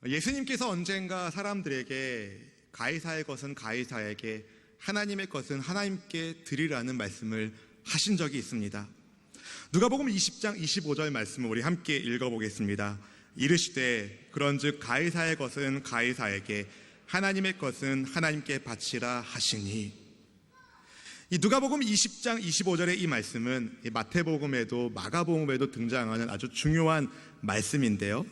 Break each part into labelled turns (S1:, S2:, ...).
S1: 예수님께서 언젠가 사람들에게 가이사의 것은 가이사에게, 하나님의 것은 하나님께 드리라는 말씀을 하신 적이 있습니다. 누가복음 20장 25절 말씀을 우리 함께 읽어보겠습니다. 이르시되 그런즉 가이사의 것은 가이사에게, 하나님의 것은 하나님께 바치라 하시니. 이 누가복음 20장 25절의 이 말씀은 마태복음에도 마가복음에도 등장하는 아주 중요한 말씀인데요.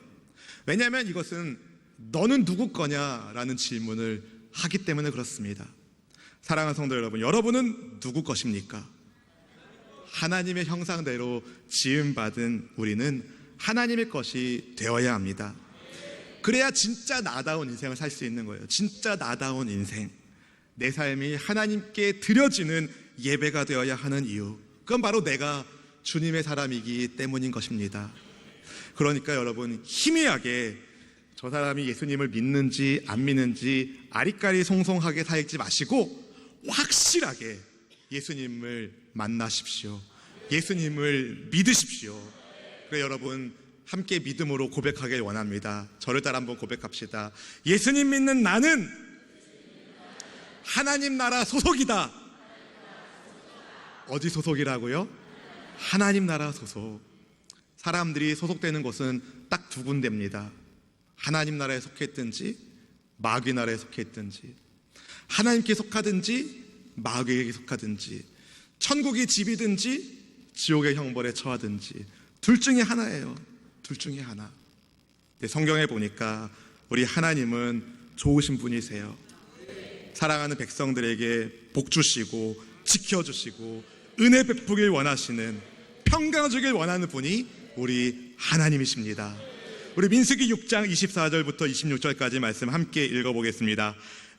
S1: 왜냐하면 이것은 너는 누구 거냐라는 질문을 하기 때문에 그렇습니다. 사랑하는 성도 여러분, 여러분은 누구 것입니까? 하나님의 형상대로 지음받은 우리는 하나님의 것이 되어야 합니다. 그래야 진짜 나다운 인생을 살 수 있는 거예요. 진짜 나다운 인생, 내 삶이 하나님께 드려지는 예배가 되어야 하는 이유, 그건 바로 내가 주님의 사람이기 때문인 것입니다. 그러니까 여러분, 희미하게 저 사람이 예수님을 믿는지 안 믿는지 아리까리 송송하게 살지 마시고 확실하게 예수님을 만나십시오. 예수님을 믿으십시오. 그래, 여러분 함께 믿음으로 고백하길 원합니다. 저를 따라 한번 고백합시다. 예수님 믿는 나는 하나님 나라 소속이다. 어디 소속이라고요? 하나님 나라 소속. 사람들이 소속되는 곳은 딱 두 군데입니다. 하나님 나라에 속했든지 마귀 나라에 속했든지, 하나님께 속하든지 마귀에게 속하든지, 천국이 집이든지 지옥의 형벌에 처하든지, 둘 중에 하나예요. 둘 중에 하나. 성경에 보니까 우리 하나님은 좋으신 분이세요. 사랑하는 백성들에게 복 주시고 지켜주시고 은혜 베푸길 원하시는, 평강 주길 원하는 분이 우리 하나님이십니다. 우리 민수기 6장 24절부터 26절까지 말씀 함께 읽어보겠습니다.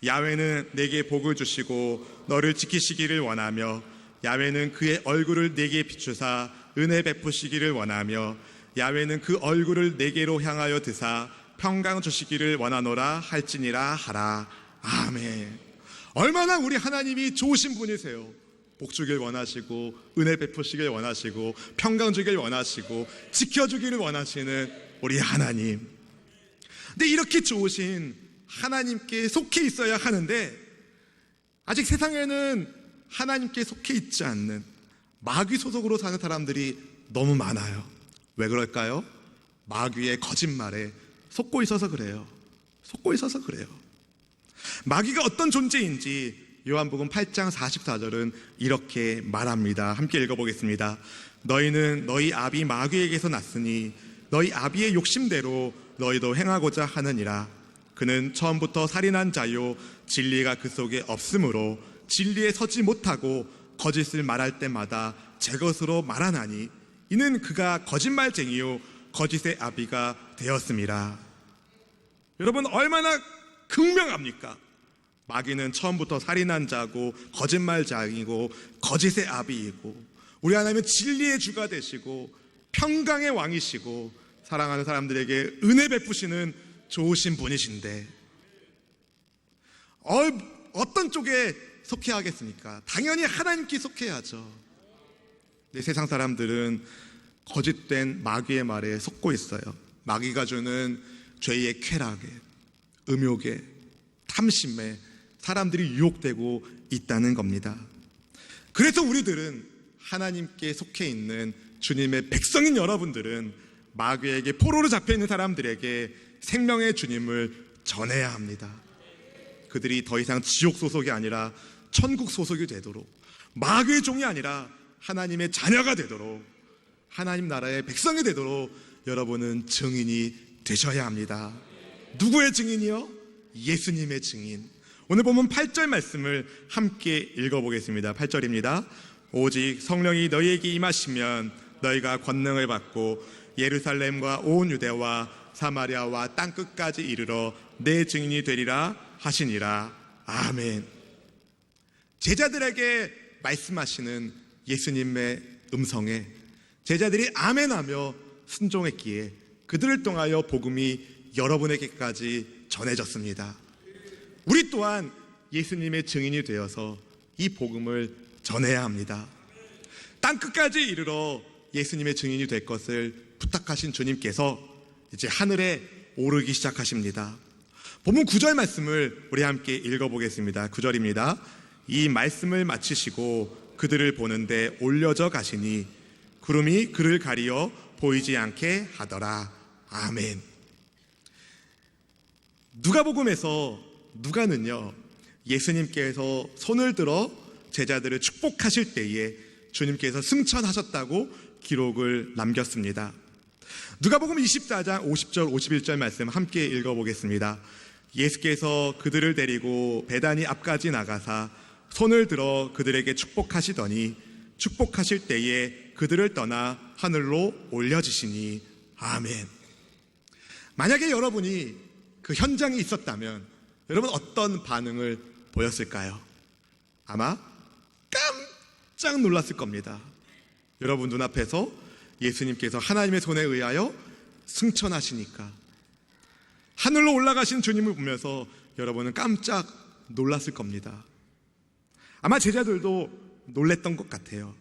S1: 야훼는 내게 복을 주시고 너를 지키시기를 원하며, 야훼는 그의 얼굴을 내게 비추사 은혜 베푸시기를 원하며, 야훼는 그 얼굴을 내게로 향하여 드사 평강 주시기를 원하노라 할지니라 하라. 아멘. 얼마나 우리 하나님이 좋으신 분이세요. 복 주길 원하시고 은혜 베푸시길 원하시고 평강 주길 원하시고 지켜주기를 원하시는 우리 하나님. 근데 이렇게 좋으신 하나님께 속해 있어야 하는데, 아직 세상에는 하나님께 속해 있지 않는 마귀 소속으로 사는 사람들이 너무 많아요. 왜 그럴까요? 마귀의 거짓말에 속고 있어서 그래요. 속고 있어서 그래요. 마귀가 어떤 존재인지 요한복음 8장 44절은 이렇게 말합니다. 함께 읽어보겠습니다. 너희는 너희 아비 마귀에게서 났으니 너희 아비의 욕심대로 너희도 행하고자 하느니라. 그는 처음부터 살인한 자요 진리가 그 속에 없으므로 진리에 서지 못하고 거짓을 말할 때마다 제 것으로 말하나니 이는 그가 거짓말쟁이요 거짓의 아비가 되었음이라. 여러분, 얼마나 극명합니까? 마귀는 처음부터 살인한 자고 거짓말장이고 거짓의 아비이고, 우리 하나님은 진리의 주가 되시고 평강의 왕이시고 사랑하는 사람들에게 은혜 베푸시는 좋으신 분이신데, 어떤 쪽에 속해야 하겠습니까? 당연히 하나님께 속해야죠. 근데 세상 사람들은 거짓된 마귀의 말에 속고 있어요. 마귀가 주는 죄의 쾌락에, 음욕에, 탐심에 사람들이 유혹되고 있다는 겁니다. 그래서 우리들은, 하나님께 속해 있는 주님의 백성인 여러분들은 마귀에게 포로로 잡혀있는 사람들에게 생명의 주님을 전해야 합니다. 그들이 더 이상 지옥 소속이 아니라 천국 소속이 되도록, 마귀의 종이 아니라 하나님의 자녀가 되도록, 하나님 나라의 백성이 되도록 여러분은 증인이 되셔야 합니다. 누구의 증인이요? 예수님의 증인. 오늘 보면 8절 말씀을 함께 읽어보겠습니다. 8절입니다. 오직 성령이 너희에게 임하시면 너희가 권능을 받고 예루살렘과 온 유대와 사마리아와 땅끝까지 이르러 내 증인이 되리라 하시니라. 아멘. 제자들에게 말씀하시는 예수님의 음성에 제자들이 아멘하며 순종했기에 그들을 통하여 복음이 여러분에게까지 전해졌습니다. 우리 또한 예수님의 증인이 되어서 이 복음을 전해야 합니다. 땅끝까지 이르러 예수님의 증인이 될 것을 부탁하신 주님께서 이제 하늘에 오르기 시작하십니다. 본문 9절 말씀을 우리 함께 읽어보겠습니다. 9절입니다. 이 말씀을 마치시고 그들을 보는데 올려져 가시니 구름이 그를 가리어 보이지 않게 하더라. 아멘. 누가복음에서 누가는요, 예수님께서 손을 들어 제자들을 축복하실 때에 주님께서 승천하셨다고 기록을 남겼습니다. 누가복음 24장 50절 51절 말씀 함께 읽어보겠습니다. 예수께서 그들을 데리고 베다니 앞까지 나가사 손을 들어 그들에게 축복하시더니 축복하실 때에 그들을 떠나 하늘로 올려지시니 아멘. 만약에 여러분이 그 현장에 있었다면 여러분 어떤 반응을 보였을까요? 아마 깜짝 놀랐을 겁니다. 여러분 눈앞에서 예수님께서 하나님의 손에 의하여 승천하시니까 하늘로 올라가신 주님을 보면서 여러분은 깜짝 놀랐을 겁니다. 아마 제자들도 놀랬던 것 같아요.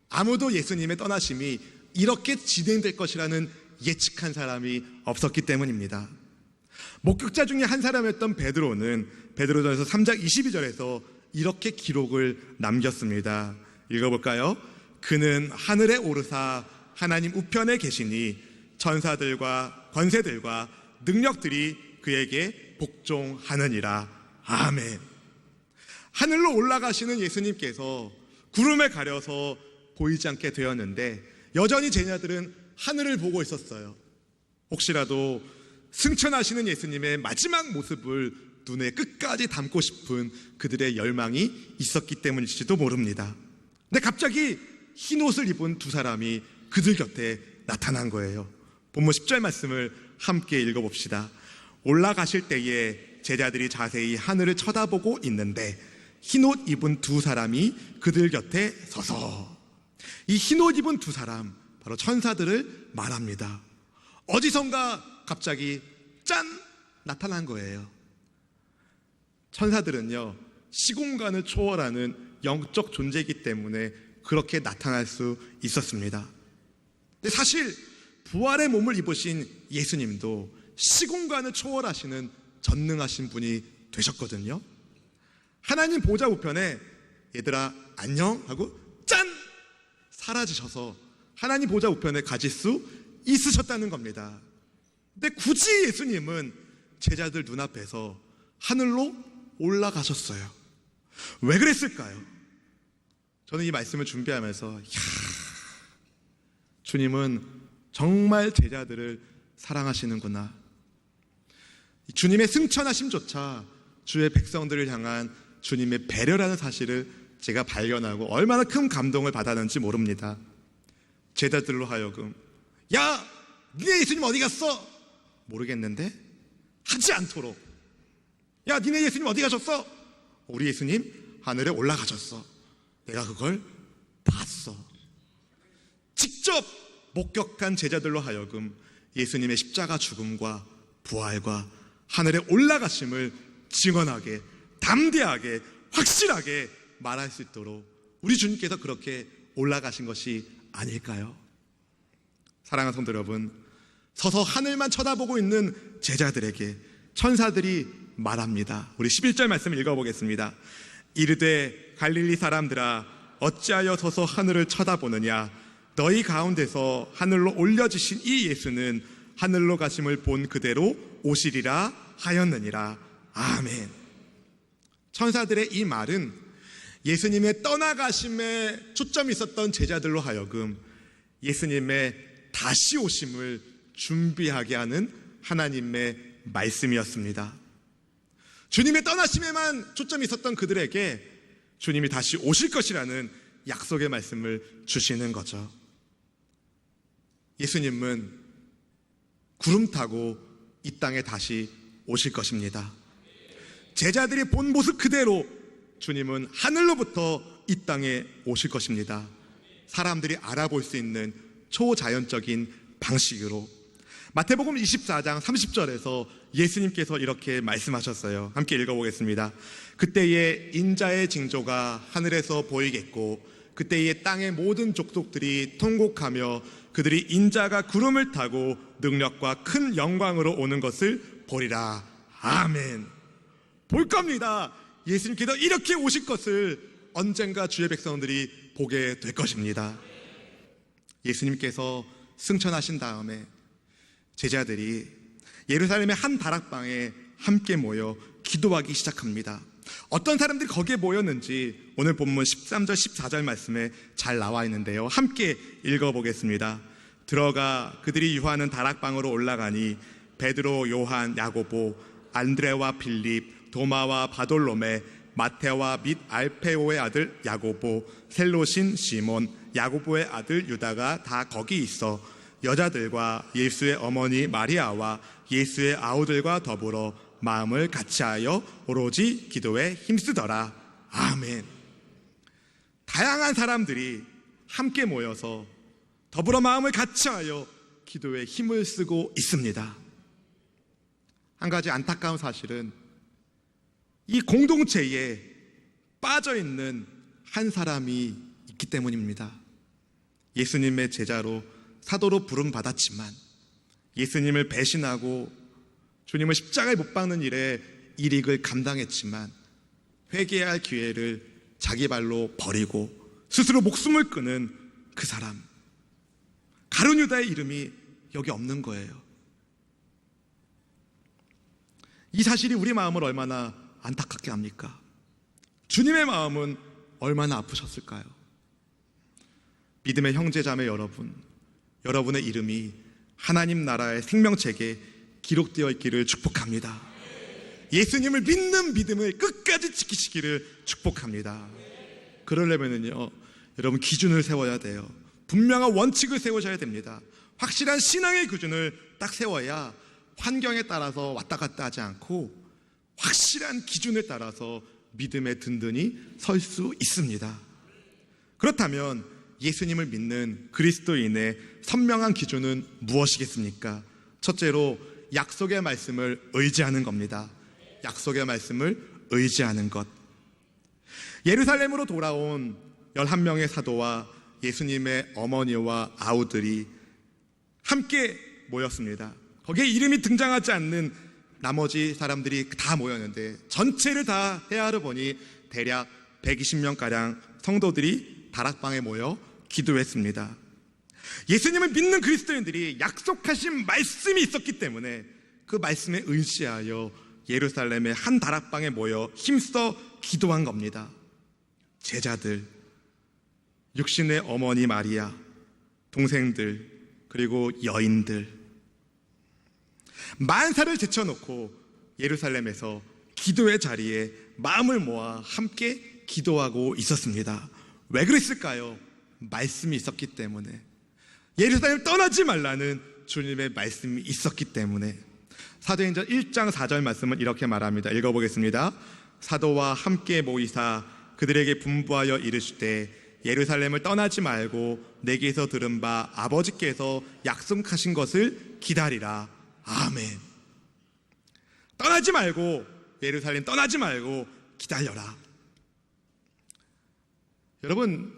S1: 아무도 예수님의 떠나심이 이렇게 진행될 것이라는 예측한 사람이 없었기 때문입니다. 목격자 중에 한 사람이었던 베드로는 베드로전서 3장 22절에서 이렇게 기록을 남겼습니다. 읽어볼까요? 그는 하늘에 오르사 하나님 우편에 계시니 천사들과 권세들과 능력들이 그에게 복종하느니라. 아멘. 하늘로 올라가시는 예수님께서 구름에 가려서 보이지 않게 되었는데 여전히 제자들은 하늘을 보고 있었어요. 혹시라도 승천하시는 예수님의 마지막 모습을 눈에 끝까지 담고 싶은 그들의 열망이 있었기 때문일지도 모릅니다. 근데 갑자기 흰 옷을 입은 두 사람이 그들 곁에 나타난 거예요. 본문 10절 말씀을 함께 읽어봅시다. 올라가실 때에 제자들이 자세히 하늘을 쳐다보고 있는데 흰 옷 입은 두 사람이 그들 곁에 서서, 이 흰 옷 입은 두 사람 바로 천사들을 말합니다. 어디선가 갑자기 짠! 나타난 거예요. 천사들은요, 시공간을 초월하는 영적 존재이기 때문에 그렇게 나타날 수 있었습니다. 근데 사실 부활의 몸을 입으신 예수님도 시공간을 초월하시는 전능하신 분이 되셨거든요. 하나님 보좌 우편에 얘들아 안녕 하고 짠! 사라지셔서 하나님 보좌 우편에 가실 수 있으셨다는 겁니다. 근데 굳이 예수님은 제자들 눈앞에서 하늘로 올라가셨어요. 왜 그랬을까요? 저는 이 말씀을 준비하면서 주님은 정말 제자들을 사랑하시는구나. 주님의 승천하심조차 주의 백성들을 향한 주님의 배려라는 사실을 제가 발견하고 얼마나 큰 감동을 받았는지 모릅니다. 제자들로 하여금 야! 니네 예수님 어디 갔어? 모르겠는데 하지 않도록, 야 니네 예수님 어디 가셨어? 우리 예수님 하늘에 올라가셨어. 내가 그걸 봤어. 직접 목격한 제자들로 하여금 예수님의 십자가 죽음과 부활과 하늘에 올라가심을 증언하게, 담대하게, 확실하게 말할 수 있도록 우리 주님께서 그렇게 올라가신 것이 아닐까요? 사랑하는 성도 여러분, 서서 하늘만 쳐다보고 있는 제자들에게 천사들이 말합니다. 우리 11절 말씀을 읽어보겠습니다. 이르되 갈릴리 사람들아 어찌하여 서서 하늘을 쳐다보느냐? 너희 가운데서 하늘로 올려지신 이 예수는 하늘로 가심을 본 그대로 오시리라 하였느니라. 아멘. 천사들의 이 말은 예수님의 떠나가심에 초점이 있었던 제자들로 하여금 예수님의 다시 오심을 준비하게 하는 하나님의 말씀이었습니다. 주님의 떠나심에만 초점이 있었던 그들에게 주님이 다시 오실 것이라는 약속의 말씀을 주시는 거죠. 예수님은 구름 타고 이 땅에 다시 오실 것입니다. 제자들이 본 모습 그대로 주님은 하늘로부터 이 땅에 오실 것입니다. 사람들이 알아볼 수 있는 초자연적인 방식으로. 마태복음 24장 30절에서 예수님께서 이렇게 말씀하셨어요. 함께 읽어보겠습니다. 그때에 인자의 징조가 하늘에서 보이겠고 그때 이 땅의 모든 족속들이 통곡하며 그들이 인자가 구름을 타고 능력과 큰 영광으로 오는 것을 보리라. 아멘. 볼 겁니다. 예수님께서 이렇게 오실 것을 언젠가 주의 백성들이 보게 될 것입니다. 예수님께서 승천하신 다음에 제자들이 예루살렘의 한 다락방에 함께 모여 기도하기 시작합니다. 어떤 사람들이 거기에 모였는지 오늘 본문 13절 14절 말씀에 잘 나와 있는데요, 함께 읽어보겠습니다. 들어가 그들이 유하는 다락방으로 올라가니 베드로, 요한, 야고보, 안드레와 빌립, 도마와 바돌로메, 마테와 및 알페오의 아들 야고보, 셀로신 시몬, 야고보의 아들 유다가 다 거기 있어 여자들과 예수의 어머니 마리아와 예수의 아우들과 더불어 마음을 같이하여 오로지 기도에 힘쓰더라. 아멘. 다양한 사람들이 함께 모여서 더불어 마음을 같이하여 기도에 힘을 쓰고 있습니다. 한 가지 안타까운 사실은 이 공동체에 빠져있는 한 사람이 있기 때문입니다. 예수님의 제자로 사도로 부름받았지만 예수님을 배신하고 주님을 십자가에 못 박는 일에 일익을 감당했지만 회개해야 할 기회를 자기 발로 버리고 스스로 목숨을 끊은 그 사람, 가룟 유다의 이름이 여기 없는 거예요. 이 사실이 우리 마음을 얼마나 안타깝게 합니까? 주님의 마음은 얼마나 아프셨을까요? 믿음의 형제자매 여러분, 여러분의 이름이 하나님 나라의 생명책에 기록되어 있기를 축복합니다. 예수님을 믿는 믿음을 끝까지 지키시기를 축복합니다. 그러려면요, 여러분 기준을 세워야 돼요. 분명한 원칙을 세우셔야 됩니다. 확실한 신앙의 기준을 딱 세워야 환경에 따라서 왔다 갔다 하지 않고 확실한 기준을 따라서 믿음에 든든히 설 수 있습니다. 그렇다면 예수님을 믿는 그리스도인의 선명한 기준은 무엇이겠습니까? 첫째로 약속의 말씀을 의지하는 겁니다. 약속의 말씀을 의지하는 것. 예루살렘으로 돌아온 11명의 사도와 예수님의 어머니와 아우들이 함께 모였습니다. 거기에 이름이 등장하지 않는 나머지 사람들이 다 모였는데 전체를 다 헤아려 보니 대략 120명가량 성도들이 다락방에 모여 기도했습니다. 예수님을 믿는 그리스도인들이 약속하신 말씀이 있었기 때문에 그 말씀에 의지하여 예루살렘의 한 다락방에 모여 힘써 기도한 겁니다. 제자들, 육신의 어머니 마리아, 동생들, 그리고 여인들, 만사를 제쳐놓고 예루살렘에서 기도의 자리에 마음을 모아 함께 기도하고 있었습니다. 왜 그랬을까요? 말씀이 있었기 때문에. 예루살렘 떠나지 말라는 주님의 말씀이 있었기 때문에. 사도행전 1장 4절 말씀은 이렇게 말합니다. 읽어보겠습니다. 사도와 함께 모이사 그들에게 분부하여 이르시되 예루살렘을 떠나지 말고 내게서 들은 바 아버지께서 약속하신 것을 기다리라. 아멘. 떠나지 말고, 예루살렘 떠나지 말고 기다려라. 여러분,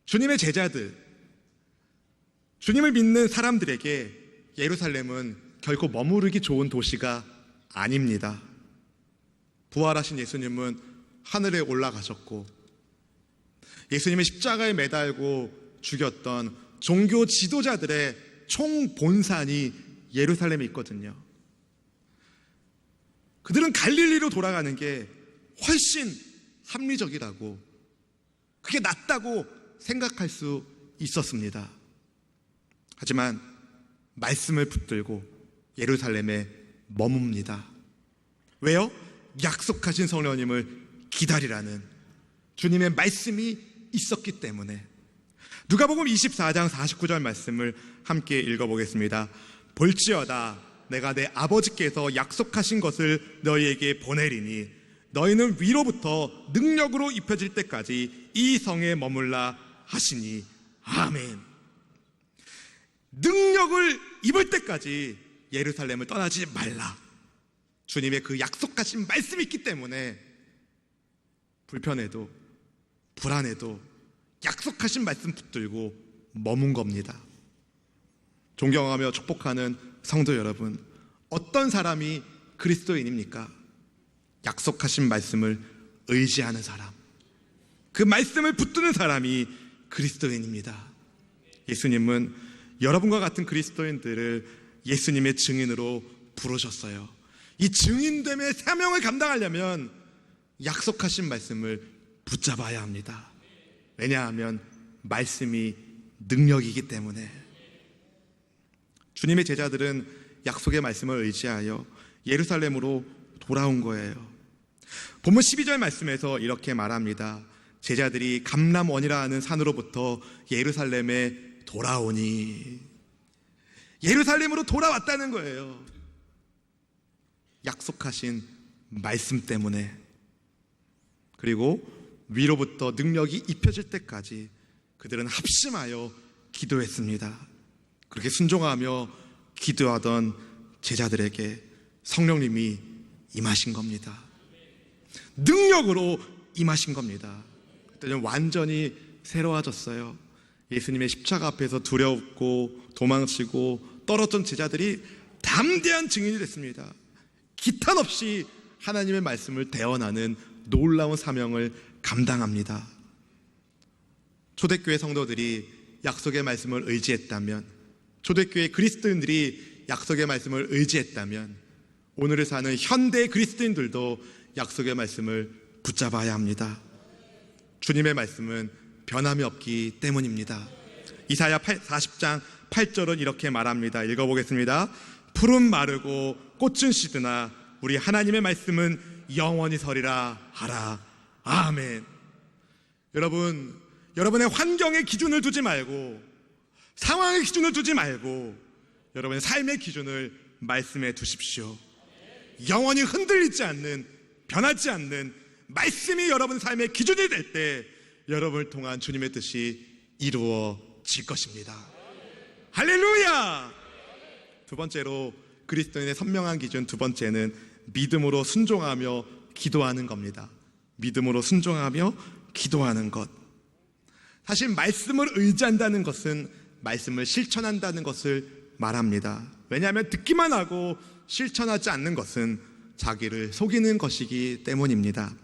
S1: 주님의 제자들, 주님을 믿는 사람들에게 예루살렘은 결코 머무르기 좋은 도시가 아닙니다. 부활하신 예수님은 하늘에 올라가셨고 예수님의 십자가에 매달고 죽였던 종교 지도자들의 총본산이 예루살렘에 있거든요. 그들은 갈릴리로 돌아가는 게 훨씬 합리적이라고, 그게 낫다고 생각할 수 있었습니다. 하지만 말씀을 붙들고 예루살렘에 머뭅니다. 왜요? 약속하신 성령님을 기다리라는 주님의 말씀이 있었기 때문에. 누가복음 24장 49절 말씀을 함께 읽어보겠습니다. 볼지어다 내가 내 아버지께서 약속하신 것을 너희에게 보내리니 너희는 위로부터 능력으로 입혀질 때까지 이 성에 머물라 하시니. 아멘. 능력을 입을 때까지 예루살렘을 떠나지 말라. 주님의 그 약속하신 말씀이 있기 때문에 불편해도 불안해도 약속하신 말씀 붙들고 머문 겁니다. 존경하며 축복하는 성도 여러분, 어떤 사람이 그리스도인입니까? 약속하신 말씀을 의지하는 사람, 그 말씀을 붙드는 사람이 그리스도인입니다. 예수님은 여러분과 같은 그리스도인들을 예수님의 증인으로 부르셨어요. 이 증인됨의 사명을 감당하려면 약속하신 말씀을 붙잡아야 합니다. 왜냐하면 말씀이 능력이기 때문에. 주님의 제자들은 약속의 말씀을 의지하여 예루살렘으로 돌아온 거예요. 본문 12절 말씀에서 이렇게 말합니다. 제자들이 감람원이라 하는 산으로부터 예루살렘에 돌아오니, 예루살렘으로 돌아왔다는 거예요. 약속하신 말씀 때문에. 그리고 위로부터 능력이 입혀질 때까지 그들은 합심하여 기도했습니다. 그렇게 순종하며 기도하던 제자들에게 성령님이 임하신 겁니다. 능력으로 임하신 겁니다. 그때는 완전히 새로워졌어요. 예수님의 십자가 앞에서 두려웠고 도망치고 떨었던 제자들이 담대한 증인이 됐습니다. 기탄 없이 하나님의 말씀을 대언하는 놀라운 사명을 감당합니다. 초대교회 성도들이 약속의 말씀을 의지했다면, 초대교회 그리스도인들이 약속의 말씀을 의지했다면, 오늘을 사는 현대 그리스도인들도 약속의 말씀을 붙잡아야 합니다. 주님의 말씀은 변함이 없기 때문입니다. 이사야 40장 8절은 이렇게 말합니다. 읽어보겠습니다. 푸른 마르고 꽃은 시드나 우리 하나님의 말씀은 영원히 서리라 하라. 아멘. 여러분, 여러분의 환경의 기준을 두지 말고, 상황의 기준을 두지 말고 여러분의 삶의 기준을 말씀에 두십시오. 영원히 흔들리지 않는, 변하지 않는 말씀이 여러분 삶의 기준이 될 때 여러분을 통한 주님의 뜻이 이루어질 것입니다. 할렐루야! 두 번째로 그리스도인의 선명한 기준, 두 번째는 믿음으로 순종하며 기도하는 겁니다. 믿음으로 순종하며 기도하는 것. 사실 말씀을 의지한다는 것은 말씀을 실천한다는 것을 말합니다. 왜냐하면 듣기만 하고 실천하지 않는 것은 자기를 속이는 것이기 때문입니다.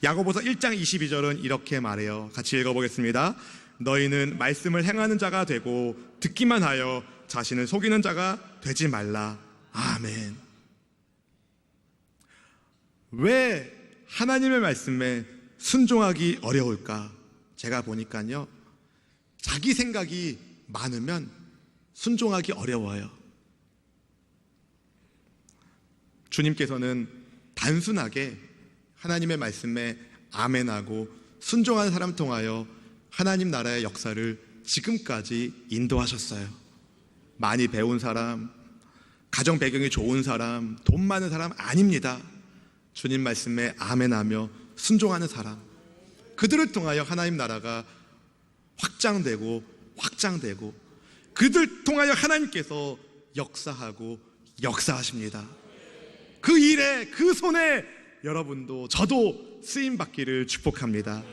S1: 야고보서 1장 22절은 이렇게 말해요. 같이 읽어보겠습니다. 너희는 말씀을 행하는 자가 되고 듣기만 하여 자신을 속이는 자가 되지 말라. 아멘. 왜 하나님의 말씀에 순종하기 어려울까? 제가 보니까요, 자기 생각이 많으면 순종하기 어려워요. 주님께서는 단순하게 하나님의 말씀에 아멘하고 순종하는 사람 통하여 하나님 나라의 역사를 지금까지 인도하셨어요. 많이 배운 사람, 가정 배경이 좋은 사람, 돈 많은 사람 아닙니다. 주님 말씀에 아멘하며 순종하는 사람, 그들을 통하여 하나님 나라가 확장되고 그들 통하여 하나님께서 역사하고 역사하십니다. 그 일에, 그 손에 여러분도 저도 쓰임받기를 축복합니다.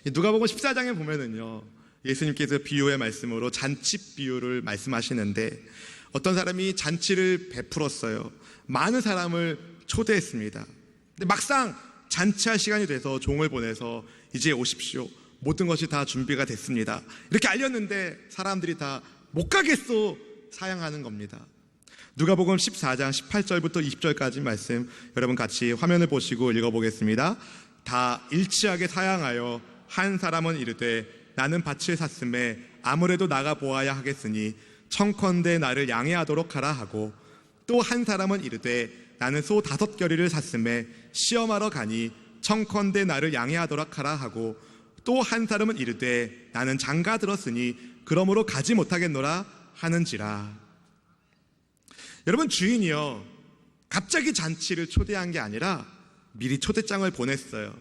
S1: 누가복음 14장에 보면은요, 예수님께서 비유의 말씀으로 잔치 비유를 말씀하시는데 어떤 사람이 잔치를 베풀었어요. 많은 사람을 초대했습니다. 근데 막상 잔치할 시간이 돼서 종을 보내서 이제 오십시오, 모든 것이 다 준비가 됐습니다, 이렇게 알렸는데 사람들이 다 못 가겠소 사양하는 겁니다. 누가복음 14장 18절부터 20절까지 말씀 여러분 같이 화면을 보시고 읽어보겠습니다. 다 일치하게 사양하여 한 사람은 이르되 나는 밭을 샀음에 아무래도 나가 보아야 하겠으니 청컨대 나를 양해하도록 하라 하고, 또 한 사람은 이르되 나는 소 5겨리를 샀음에 시험하러 가니 청컨대 나를 양해하도록 하라 하고, 또 한 사람은 이르되 나는 장가 들었으니 그러므로 가지 못하겠노라 하는지라. 여러분, 주인이요, 갑자기 잔치를 초대한 게 아니라 미리 초대장을 보냈어요.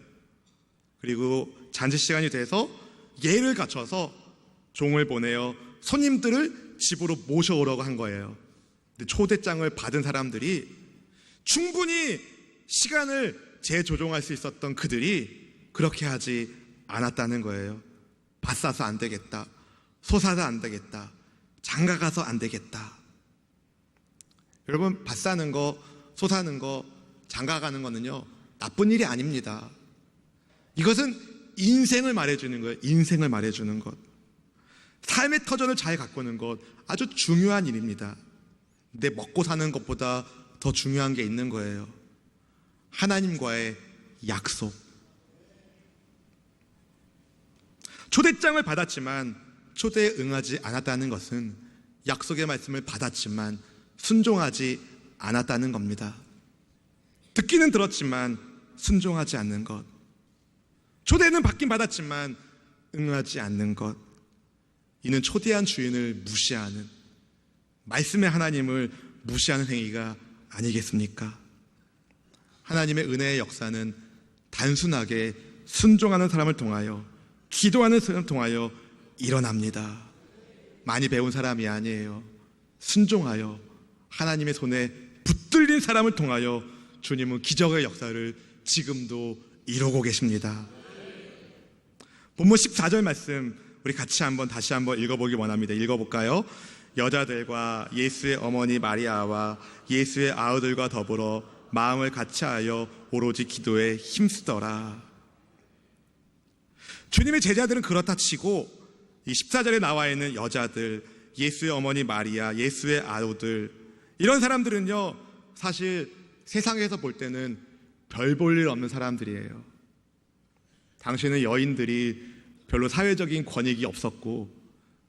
S1: 그리고 잔치 시간이 돼서 예를 갖춰서 종을 보내어 손님들을 집으로 모셔오라고 한 거예요. 근데 초대장을 받은 사람들이 충분히 시간을 재조정할 수 있었던 그들이 그렇게 하지 않았다는 거예요. 밭 사서 안 되겠다, 소 사서 안 되겠다, 장가 가서 안 되겠다. 여러분, 밭 사는 거, 소 사는 거, 장가 가는 거는요 나쁜 일이 아닙니다. 이것은 인생을 말해주는 거예요. 인생을 말해주는 것, 삶의 터전을 잘 가꾸는 것, 아주 중요한 일입니다. 근데 먹고 사는 것보다 더 중요한 게 있는 거예요. 하나님과의 약속. 초대장을 받았지만 초대에 응하지 않았다는 것은 약속의 말씀을 받았지만 순종하지 않았다는 겁니다. 듣기는 들었지만 순종하지 않는 것. 초대는 받긴 받았지만 응하지 않는 것. 이는 초대한 주인을 무시하는, 말씀의 하나님을 무시하는 행위가 아니겠습니까? 하나님의 은혜의 역사는 단순하게 순종하는 사람을 통하여, 기도하는 사람을 통하여 일어납니다. 많이 배운 사람이 아니에요. 순종하여 하나님의 손에 붙들린 사람을 통하여 주님은 기적의 역사를 지금도 이루고 계십니다. 본문 14절 말씀 우리 같이 다시 한번 읽어보기 원합니다. 읽어볼까요? 여자들과 예수의 어머니 마리아와 예수의 아우들과 더불어 마음을 같이하여 오로지 기도에 힘쓰더라. 주님의 제자들은 그렇다 치고 이 14절에 나와 있는 여자들, 예수의 어머니 마리아, 예수의 아우들, 이런 사람들은요 사실 세상에서 볼 때는 별 볼 일 없는 사람들이에요. 당시에는 여인들이 별로 사회적인 권익이 없었고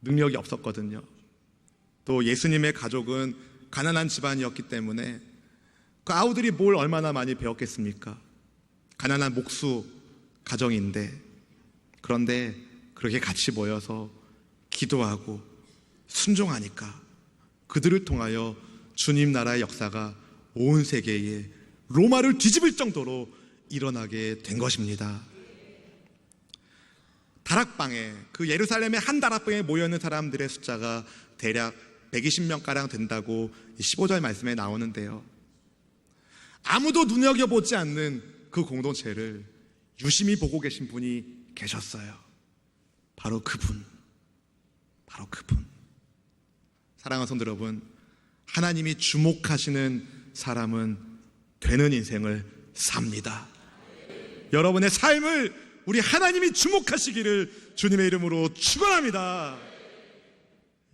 S1: 능력이 없었거든요. 또 예수님의 가족은 가난한 집안이었기 때문에 그 아우들이 뭘 얼마나 많이 배웠겠습니까? 가난한 목수 가정인데, 그런데 그렇게 같이 모여서 기도하고 순종하니까 그들을 통하여 주님 나라의 역사가 온 세계에 로마를 뒤집을 정도로 일어나게 된 것입니다. 다락방에, 그 예루살렘의 한 다락방에 모여있는 사람들의 숫자가 대략 120명가량 된다고 15절 말씀에 나오는데요, 아무도 눈여겨보지 않는 그 공동체를 유심히 보고 계신 분이 계셨어요. 바로 그분. 사랑하는 성도 여러분, 하나님이 주목하시는 사람은 되는 인생을 삽니다. 여러분의 삶을 우리 하나님이 주목하시기를 주님의 이름으로 축원합니다.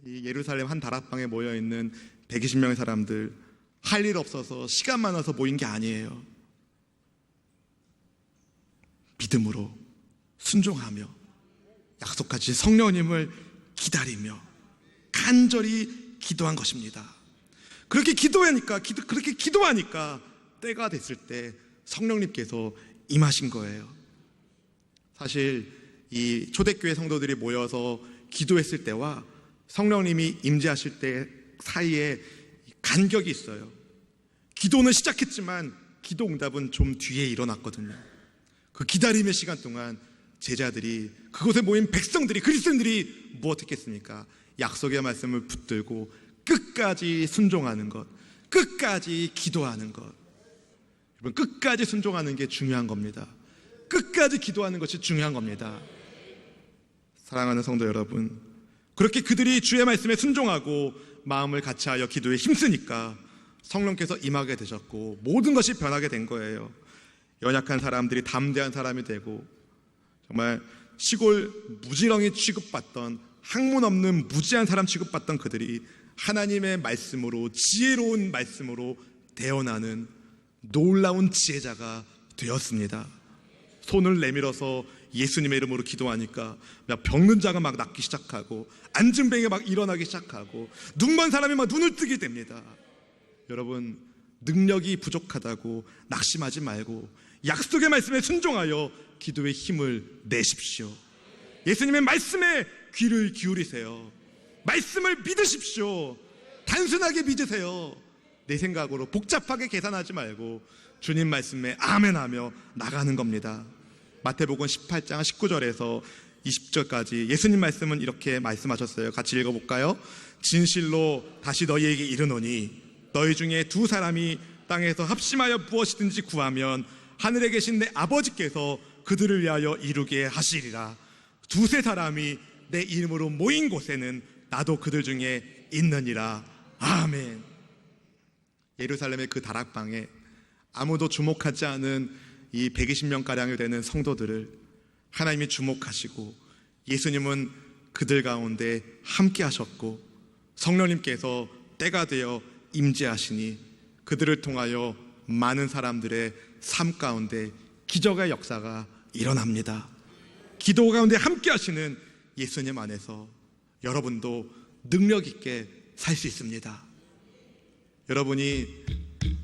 S1: 이 예루살렘 한 다락방에 모여있는 120명의 사람들, 할 일 없어서 시간 많아서 모인 게 아니에요. 믿음으로 순종하며 약속하신 성령님을 기다리며 간절히 기도한 것입니다. 그렇게 기도하니까 때가 됐을 때 성령님께서 임하신 거예요. 사실 이 초대교회 성도들이 모여서 기도했을 때와 성령님이 임재하실 때 사이에 간격이 있어요. 기도는 시작했지만 기도 응답은 좀 뒤에 일어났거든요. 그 기다림의 시간 동안 제자들이, 그곳에 모인 백성들이, 그리스도인들이 무엇했겠습니까? 약속의 말씀을 붙들고 끝까지 순종하는 것, 끝까지 기도하는 것. 여러분, 끝까지 순종하는 게 중요한 겁니다. 끝까지 기도하는 것이 중요한 겁니다. 사랑하는 성도 여러분, 그렇게 그들이 주의 말씀에 순종하고 마음을 같이하여 기도에 힘쓰니까 성령께서 임하게 되셨고 모든 것이 변하게 된 거예요. 연약한 사람들이 담대한 사람이 되고, 정말 시골 무지렁이 취급받던, 학문 없는 무지한 사람 취급받던 그들이 하나님의 말씀으로, 지혜로운 말씀으로 대언하는 놀라운 지혜자가 되었습니다. 손을 내밀어서 예수님의 이름으로 기도하니까 병든 자가 막 낫기 시작하고, 앉은 뱅이 막 일어나기 시작하고, 눈먼 사람이 막 눈을 뜨게 됩니다. 여러분, 능력이 부족하다고 낙심하지 말고 약속의 말씀에 순종하여 기도의 힘을 내십시오. 예수님의 말씀에 귀를 기울이세요. 말씀을 믿으십시오. 단순하게 믿으세요. 내 생각으로 복잡하게 계산하지 말고 주님 말씀에 아멘하며 나가는 겁니다. 마태복음 18장 19절에서 20절까지 예수님 말씀은 이렇게 말씀하셨어요. 같이 읽어볼까요? 진실로 다시 너희에게 이르노니 너희 중에 두 사람이 땅에서 합심하여 무엇이든지 구하면 하늘에 계신 내 아버지께서 그들을 위하여 이루게 하시리라. 두세 사람이 내 이름으로 모인 곳에는 나도 그들 중에 있느니라. 아멘. 예루살렘의 그 다락방에 아무도 주목하지 않은 이 120명가량이 되는 성도들을 하나님이 주목하시고 예수님은 그들 가운데 함께 하셨고 성령님께서 때가 되어 임재하시니 그들을 통하여 많은 사람들의 삶 가운데 기적의 역사가 일어납니다. 기도 가운데 함께 하시는 예수님 안에서 여러분도 능력 있게 살 수 있습니다. 여러분이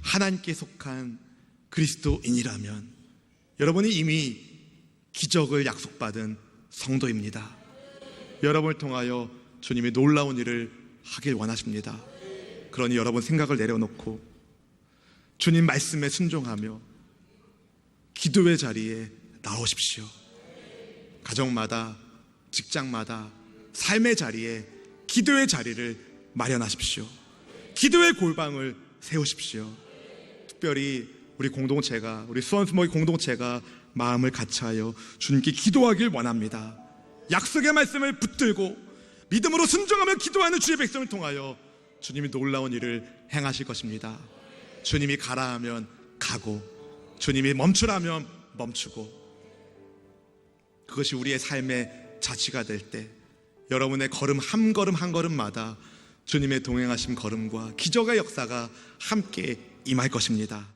S1: 하나님께 속한 그리스도인이라면 여러분이 이미 기적을 약속받은 성도입니다. 여러분을 통하여 주님이 놀라운 일을 하길 원하십니다. 그러니 여러분 생각을 내려놓고 주님 말씀에 순종하며 기도의 자리에 나오십시오. 가정마다, 직장마다, 삶의 자리에 기도의 자리를 마련하십시오. 기도의 골방을 세우십시오. 특별히 우리 공동체가, 우리 수원수목의 공동체가 마음을 같이하여 주님께 기도하길 원합니다. 약속의 말씀을 붙들고 믿음으로 순종하며 기도하는 주의 백성을 통하여 주님이 놀라운 일을 행하실 것입니다. 주님이 가라 하면 가고 주님이 멈추라면 멈추고, 그것이 우리의 삶의 자취가 될 때 여러분의 걸음 한 걸음 한 걸음마다 주님의 동행하심 걸음과 기적의 역사가 함께 임할 것입니다.